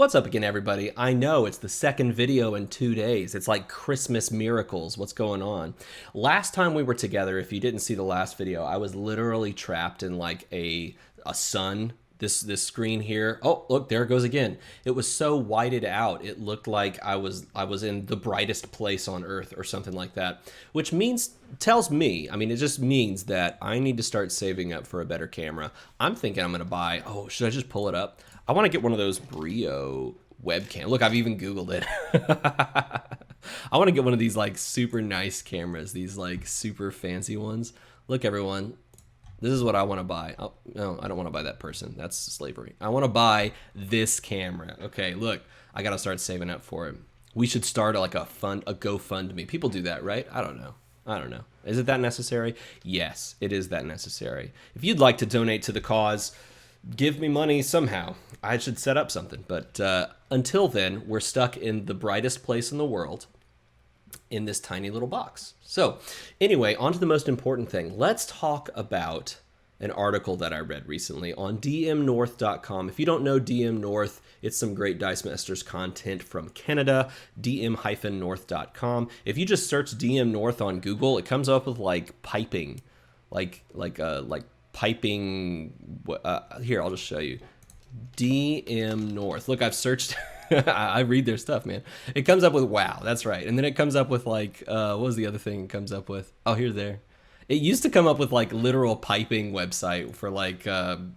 What's up again, everybody? I know it's the second video in 2 days. It's like Christmas miracles. What's going on? Last time we were together, if you didn't see the last video, I was literally trapped in like a sun. This screen here. Oh, look, there it goes again. It was so whited out. It looked like I was in the brightest place on earth or something like that, which tells me, I mean, it just means that I need to start saving up for a better camera. I'm thinking I'm going to buy, oh, should I just pull it up? I want to get one of those Brio webcam. Look, I've even Googled it. I want to get one of these like super nice cameras, these like super fancy ones. Look, everyone, this is what I want to buy. Oh, no, I don't want to buy that person. That's slavery. I want to buy this camera. Okay, look, I got to start saving up for it. We should start like a GoFundMe. People do that, right? I don't know. Is it that necessary? Yes, it is that necessary. If you'd like to donate to the cause, give me money somehow. I should set up something. But until then, we're stuck in the brightest place in the world in this tiny little box. So anyway, on to the most important thing. Let's talk about an article that I read recently on dmnorth.com. If you don't know DM North, it's some great Dice Masters content from Canada, dm-north.com. If you just search DM North on Google, it comes up with like piping, like piping. Here, I'll just show you. DM North. Look, I've searched. I read their stuff, man. It comes up with wow, that's right. And then it comes up with like, what was the other thing it comes up with? Oh, there. It used to come up with like literal piping website for like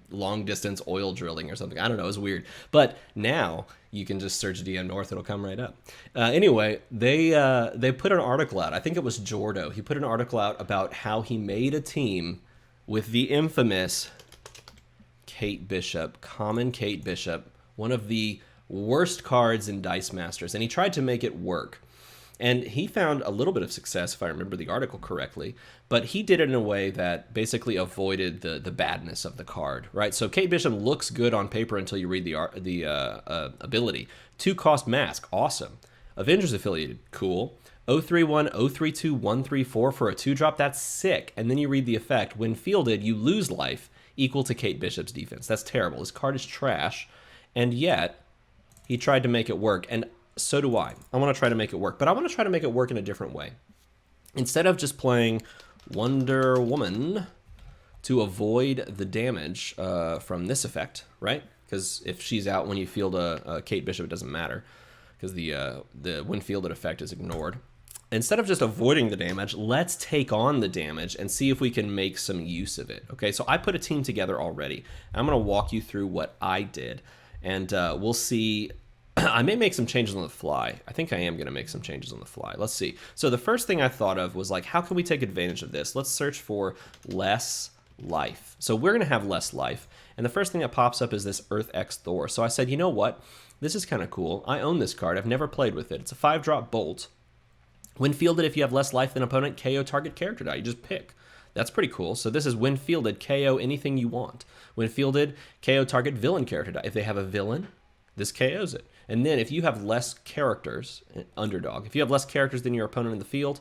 long distance oil drilling or something. I don't know, it was weird. But now you can just search DM North, it'll come right up. Anyway, they put an article out. I think it was Jordo. He put an article out about how he made a team with the infamous Kate Bishop, Common Kate Bishop, one of the worst cards in Dice Masters, and he tried to make it work. And he found a little bit of success, if I remember the article correctly, but he did it in a way that basically avoided the badness of the card, right? So Kate Bishop looks good on paper until you read the ability. 2-cost mask, awesome. Avengers affiliated, cool. 031, 032, 134 for a 2-drop, that's sick. And then you read the effect. When fielded, you lose life equal to Kate Bishop's defense. That's terrible. His card is trash, and yet he tried to make it work, and so do I. I want to try to make it work, but I want to try to make it work in a different way. Instead of just playing Wonder Woman to avoid the damage from this effect, right? Because if she's out when you field a Kate Bishop, it doesn't matter, because the when fielded effect is ignored. Instead of just avoiding the damage, let's take on the damage and see if we can make some use of it. Okay, so I put a team together already. I'm going to walk you through what I did, and we'll see. I may make some changes on the fly. I think I am going to make some changes on the fly. Let's see. So the first thing I thought of was like, how can we take advantage of this? Let's search for less life. So we're going to have less life. And the first thing that pops up is this Earth X Thor. So I said, you know what? This is kind of cool. I own this card. I've never played with it. It's a 5-drop bolt. When fielded, if you have less life than opponent, KO target character die. You just pick. That's pretty cool. So this is when fielded, KO anything you want. When fielded, KO target villain character die. If they have a villain, this KOs it. And then if you have less characters, underdog, if you have less characters than your opponent in the field,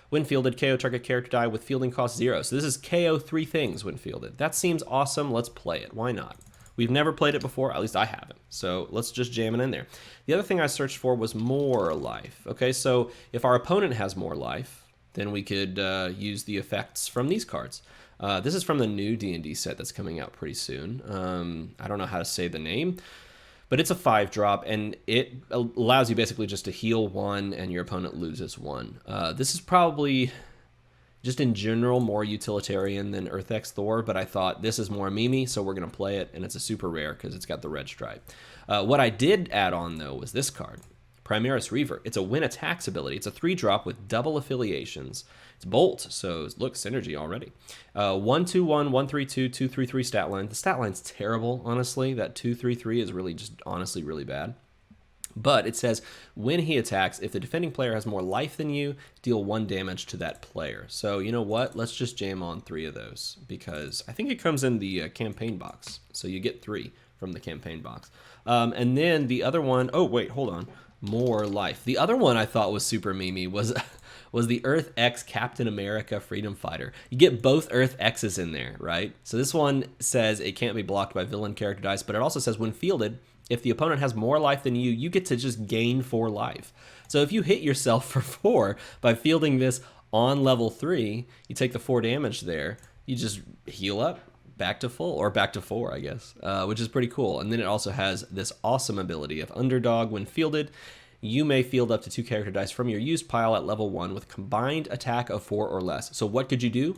when fielded, KO target character die with fielding cost 0. So this is KO 3 things when fielded. That seems awesome. Let's play it. Why not? We've never played it before, at least I haven't. So let's just jam it in there. The other thing I searched for was more life. Okay, so if our opponent has more life, then we could use the effects from these cards. This is from the new D&D set that's coming out pretty soon. I don't know how to say the name, but it's a 5-drop, and it allows you basically just to heal 1 and your opponent loses 1. This is probably just in general more utilitarian than Earth X Thor, but I thought this is more Mimi, so we're going to play it, and it's a super rare because it's got the red stripe. What I did add on, though, was this card, Primaris Reaver. It's a win attacks ability. It's a 3-drop with double affiliations. It's Bolt, so look, synergy already. 121, 132, 233 stat line. The stat line's terrible, honestly. That 233 is really just honestly really bad. But it says, when he attacks, if the defending player has more life than you, deal 1 damage to that player. So you know what? Let's just jam on 3 of those, because I think it comes in the campaign box. So you get 3 from the campaign box. And then the other one, oh wait, hold on. More life. The other one I thought was super memey was was the Earth X Captain America Freedom Fighter. You get both Earth X's in there, right? So this one says it can't be blocked by villain character dice, but it also says when fielded, if the opponent has more life than you get to just gain 4 life. So if you hit yourself for 4 by fielding this on level 3, you take the 4 damage there, you just heal up back to full, or back to 4, I guess, which is pretty cool. And then it also has this awesome ability of Underdog. When fielded, you may field up to 2 character dice from your used pile at level 1 with combined attack of 4 or less. So what could you do?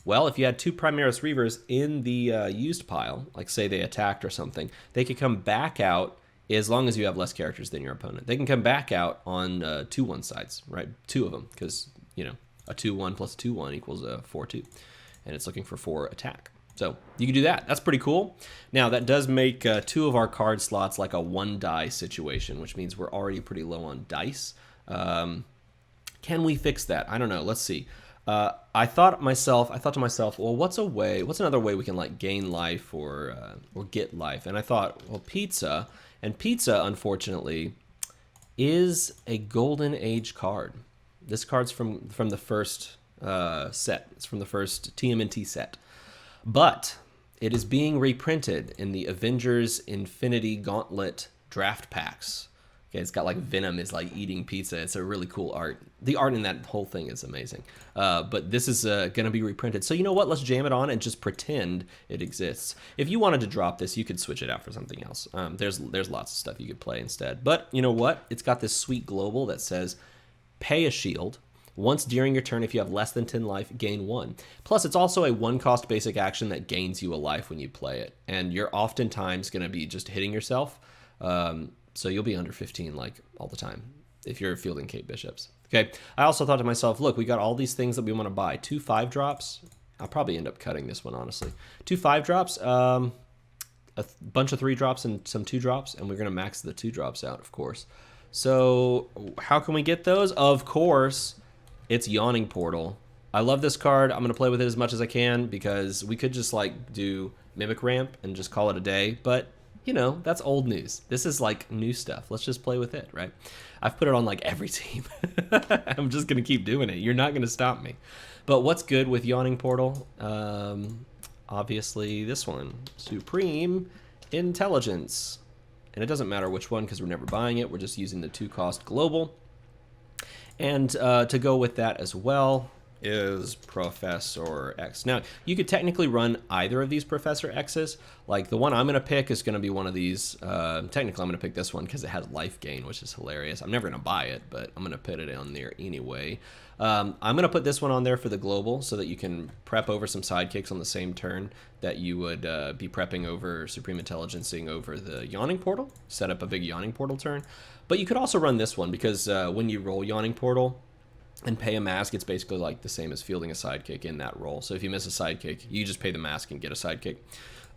Well, if you had 2 Primaris Reavers in the used pile, like say they attacked or something, they could come back out as long as you have less characters than your opponent. They can come back out on 2-1 sides, right? 2 of them, because, you know, a 2-1 plus 2-1 equals a 4-2, and it's looking for 4 attack. So you can do that. That's pretty cool. Now, that does make 2 of our card slots like a 1-die situation, which means we're already pretty low on dice. Can we fix that? I don't know. Let's see. I thought to myself, well, what's another way we can like gain life or get life? And I thought, well, pizza, unfortunately, is a Golden Age card. This card's from the first set. It's from the first TMNT set, but it is being reprinted in the Avengers Infinity Gauntlet draft packs. Okay, it's got like Venom is like eating pizza. It's a really cool art. The art in that whole thing is amazing. But this is going to be reprinted. So you know what? Let's jam it on and just pretend it exists. If you wanted to drop this, you could switch it out for something else. There's lots of stuff you could play instead. But you know what? It's got this sweet global that says pay a shield. Once during your turn, if you have less than 10 life, gain 1. Plus, it's also a 1-cost basic action that gains you a life when you play it. And you're oftentimes going to be just hitting yourself. So you'll be under 15 like all the time if you're fielding Kate Bishops. Okay, I also thought to myself, look, we got all these things that we want to buy. 2 5-drops. I'll probably end up cutting this one, honestly. 2 5-drops, a bunch of 3-drops and some 2-drops, and we're going to max the 2-drops out, of course. So how can we get those? Of course, it's Yawning Portal. I love this card. I'm going to play with it as much as I can because we could just like do Mimic Ramp and just call it a day, but you know, that's old news. This is like new stuff. Let's just play with it, right? I've put it on like every team. I'm just going to keep doing it. You're not going to stop me. But what's good with Yawning Portal? Obviously this one, Supreme Intelligence. And it doesn't matter which one because we're never buying it. We're just using the 2-cost global. And to go with that as well is Professor X. Now, you could technically run either of these Professor X's. Like, the one I'm going to pick is going to be one of these. Technically, I'm going to pick this one because it has life gain, which is hilarious. I'm never going to buy it, but I'm going to put it on there anyway. I'm going to put this one on there for the global so that you can prep over some sidekicks on the same turn that you would be prepping over Supreme Intelligencing over the Yawning Portal. Set up a big Yawning Portal turn. But you could also run this one because when you roll Yawning Portal and pay a mask, it's basically like the same as fielding a sidekick in that roll. So if you miss a sidekick, you just pay the mask and get a sidekick.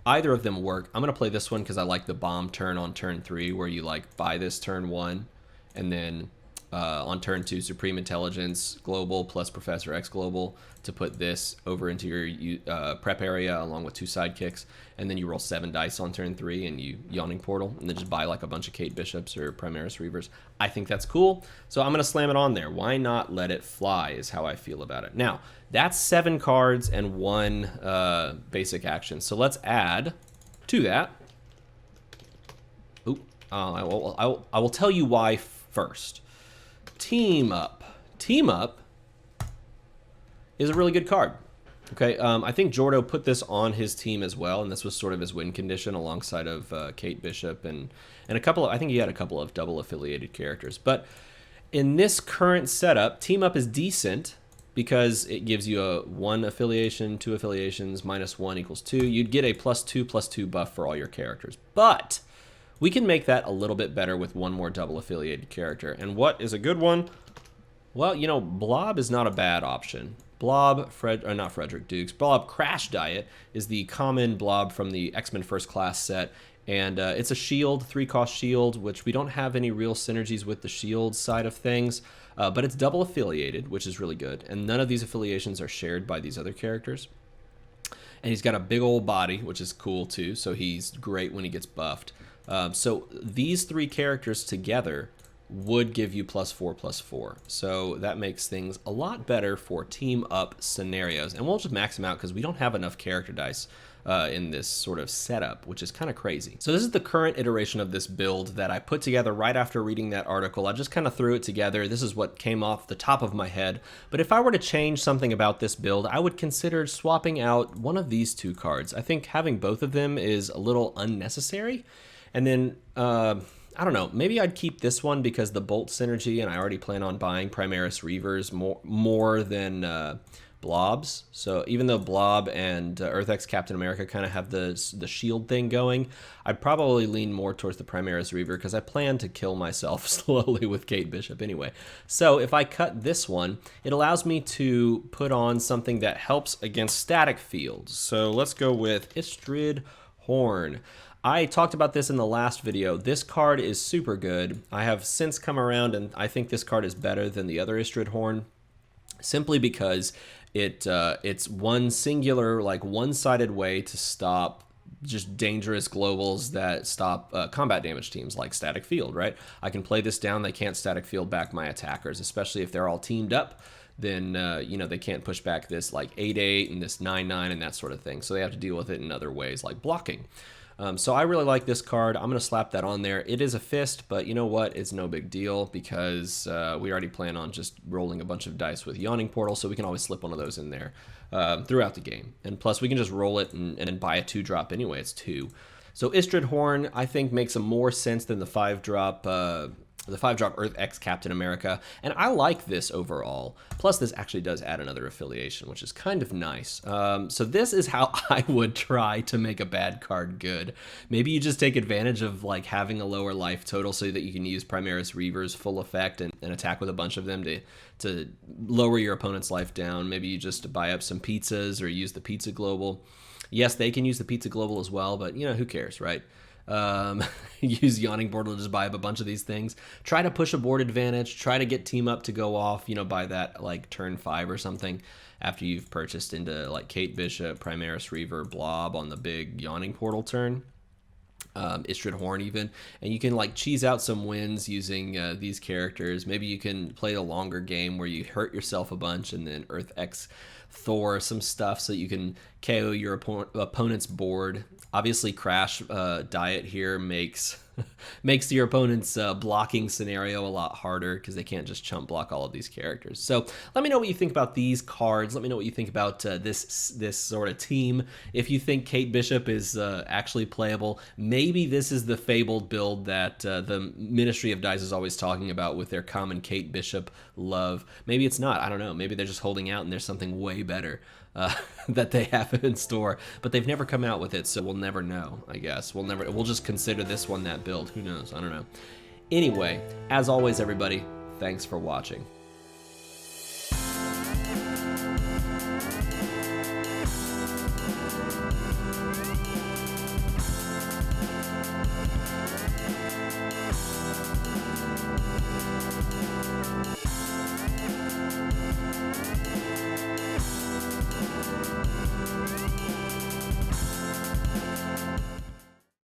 Either of them work. I'm going to play this one because I like the bomb turn on turn 3 where you like buy this turn 1 and then on turn 2 Supreme Intelligence Global plus Professor X Global to put this over into your prep area along with 2 sidekicks, and then you roll 7 dice on turn 3 and you Yawning Portal and then just buy like a bunch of Kate Bishops or Primaris Reavers. I think that's cool, so I'm going to slam it on there. Why not let it fly is how I feel about it. Now, that's 7 cards and 1 basic action, so let's add to that. I will tell you why first. Team Up. Team Up is a really good card. Okay, I think Jordo put this on his team as well, and this was sort of his win condition alongside of Kate Bishop and a couple of, I think he had a couple of double affiliated characters. But in this current setup, Team Up is decent because it gives you a 1 affiliation, 2 affiliations, -1 equals 2. You'd get a +2/+2 buff for all your characters. But we can make that a little bit better with 1 more double affiliated character. And what is a good one? Well, you know, Blob is not a bad option. Blob, not Frederick Dukes, Blob Crash Diet is the common Blob from the X-Men First Class set. And it's a shield, 3-cost shield, which we don't have any real synergies with the shield side of things. But it's double affiliated, which is really good. And none of these affiliations are shared by these other characters. And he's got a big old body, which is cool too. So he's great when he gets buffed. So these 3 characters together would give you +4/+4. So that makes things a lot better for team up scenarios. And we'll just max them out because we don't have enough character dice in this sort of setup, which is kind of crazy. So this is the current iteration of this build that I put together right after reading that article. I just kind of threw it together. This is what came off the top of my head. But if I were to change something about this build, I would consider swapping out one of these two cards. I think having both of them is a little unnecessary. And then, I don't know, maybe I'd keep this one because the Bolt synergy, and I already plan on buying Primaris Reavers more than Blobs. So even though Blob and EarthX Captain America kind of have the shield thing going, I'd probably lean more towards the Primaris Reaver because I plan to kill myself slowly with Kate Bishop anyway. So if I cut this one, it allows me to put on something that helps against static fields. So let's go with Istrid Horn. I talked about this in the last video. This card is super good. I have since come around and I think this card is better than the other Istrid Horn, simply because it's one singular, like one-sided way to stop just dangerous globals that stop combat damage teams like Static Field, right? I can play this down, they can't Static Field back my attackers, especially if they're all teamed up. Then, you know, they can't push back this like 8/8 and this 9/9 and that sort of thing. So they have to deal with it in other ways like blocking. So I really like this card. I'm going to slap that on there. It is a fist, but you know what? It's no big deal because we already plan on just rolling a bunch of dice with Yawning Portal, so we can always slip one of those in there throughout the game. And plus, we can just roll it and buy a 2-drop anyway. It's 2. So Istrid Horn, I think, makes a more sense than the 5-drop EarthX Captain America, and I like this overall. Plus, this actually does add another affiliation, which is kind of nice. So this is how I would try to make a bad card good. Maybe you just take advantage of like having a lower life total so that you can use Primaris Reavers full effect and attack with a bunch of them to lower your opponent's life down. Maybe you just buy up some pizzas or use the Pizza Global. Yes, they can use the Pizza Global as well, but you know, who cares, right? Use Yawning Portal to just buy up a bunch of these things. Try to push a board advantage. Try to get team up to go off, you know, by that like turn 5 or something after you've purchased into like Kate Bishop, Primaris Reaver, Blob on the big Yawning Portal turn. Istrid Horn even, and you can like cheese out some wins using these characters. Maybe you can play a longer game where you hurt yourself a bunch and then EarthX Thor some stuff so you can KO your opponent's board. Obviously, Crash Diet here makes your opponent's blocking scenario a lot harder because they can't just chump block all of these characters. So let me know what you think about these cards. Let me know what you think about this sort of team. If you think Kate Bishop is actually playable, maybe this is the fabled build that the Ministry of Dice is always talking about with their common Kate Bishop love. Maybe it's not. I don't know. Maybe they're just holding out and there's something way better that they have in store, but they've never come out with it, so we'll never know. I guess we'll just consider this one that build. Who knows? I don't know. Anyway, as always, everybody, thanks for watching.